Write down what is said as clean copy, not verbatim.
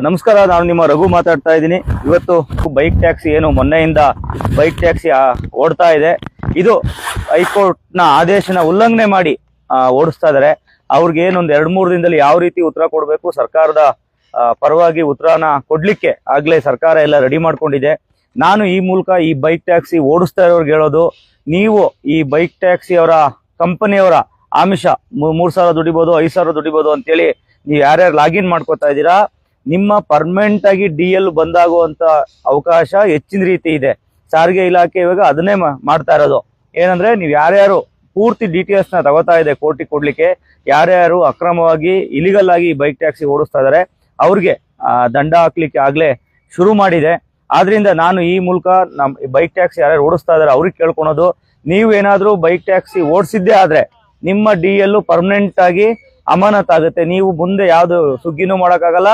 ನಮಸ್ಕಾರ, ನಾನು ನಿಮ್ಮ ರಘು ಮಾತಾಡ್ತಾ ಇದ್ದೀನಿ. ಇವತ್ತು ಬೈಕ್ ಟ್ಯಾಕ್ಸಿ ಏನು ಮೊನ್ನೆಯಿಂದ ಬೈಕ್ ಟ್ಯಾಕ್ಸಿ ಓಡ್ತಾ ಇದೆ, ಇದು ಹೈಕೋರ್ಟ್ನ ಆದೇಶನ ಉಲ್ಲಂಘನೆ ಮಾಡಿ ಓಡಿಸ್ತಾ ಇದ್ದಾರೆ. ಅವ್ರಿಗೆ ಏನೊಂದು 2-3 ದಿನದಲ್ಲಿ ಯಾವ ರೀತಿ ಉತ್ತರ ಕೊಡಬೇಕು, ಸರ್ಕಾರದ ಪರವಾಗಿ ಉತ್ತರನ ಕೊಡ್ಲಿಕ್ಕೆ ಆಗ್ಲೇ ಸರ್ಕಾರ ಎಲ್ಲ ರೆಡಿ ಮಾಡ್ಕೊಂಡಿದೆ. ನಾನು ಈ ಮೂಲಕ ಈ ಬೈಕ್ ಟ್ಯಾಕ್ಸಿ ಓಡಿಸ್ತಾ ಇರೋರ್ಗೆ ಹೇಳೋದು, ನೀವು ಈ ಬೈಕ್ ಟ್ಯಾಕ್ಸಿ ಅವರ ಕಂಪನಿಯವರ ಆಮಿಷ 3,000 ದುಡಿಬೋದು, 5,000 ದುಡಿಬೋದು ಅಂತೇಳಿ ನೀವು ಯಾರ್ಯಾರು ಲಾಗಿನ್ ಮಾಡ್ಕೋತಾ ಇದ್ದೀರಾ, ನಿಮ್ಮ ಪರ್ಮನೆಂಟ್ ಆಗಿ DL ಬಂದಾಗುವಂತ ಅವಕಾಶ ಹೆಚ್ಚಿನ ರೀತಿ ಇದೆ. ಸಾರಿಗೆ ಇಲಾಖೆ ಇವಾಗ ಅದನ್ನೇ ಮಾಡ್ತಾ ಇರೋದು. ಏನಂದ್ರೆ ನೀವು ಯಾರ್ಯಾರು ಪೂರ್ತಿ ಡೀಟೇಲ್ಸ್ ನ ತಗೋತಾ ಇದೆ ಕೋರ್ಟಿಗೆ ಕೊಡ್ಲಿಕ್ಕೆ, ಯಾರ್ಯಾರು ಅಕ್ರಮವಾಗಿ ಇಲಿಗಲ್ ಆಗಿ ಬೈಕ್ ಟ್ಯಾಕ್ಸಿ ಓಡಿಸ್ತಾ ಇದಾರೆ ಅವ್ರಿಗೆ ದಂಡ ಹಾಕ್ಲಿಕ್ಕೆ ಆಗ್ಲೇ ಶುರು ಮಾಡಿದೆ. ಆದ್ರಿಂದ ನಾನು ಈ ಮೂಲಕ ನಮ್ಮ ಬೈಕ್ ಟ್ಯಾಕ್ಸಿ ಯಾರ್ಯಾರು ಓಡಿಸ್ತಾ ಇದಾರೆ ಅವ್ರಿಗೆ ಕೇಳ್ಕೊಳೋದು, ನೀವು ಏನಾದ್ರೂ ಬೈಕ್ ಟ್ಯಾಕ್ಸಿ ಓಡಿಸಿದ್ದೇ ಆದ್ರೆ ನಿಮ್ಮ DL ಪರ್ಮನೆಂಟ್ ಆಗಿ ಅಮಾನತ್ ಆಗುತ್ತೆ. ನೀವು ಮುಂದೆ ಯಾವ್ದು ಸುಗ್ಗಿನೂ ಮಾಡೋಕ್ಕಾಗಲ್ಲ,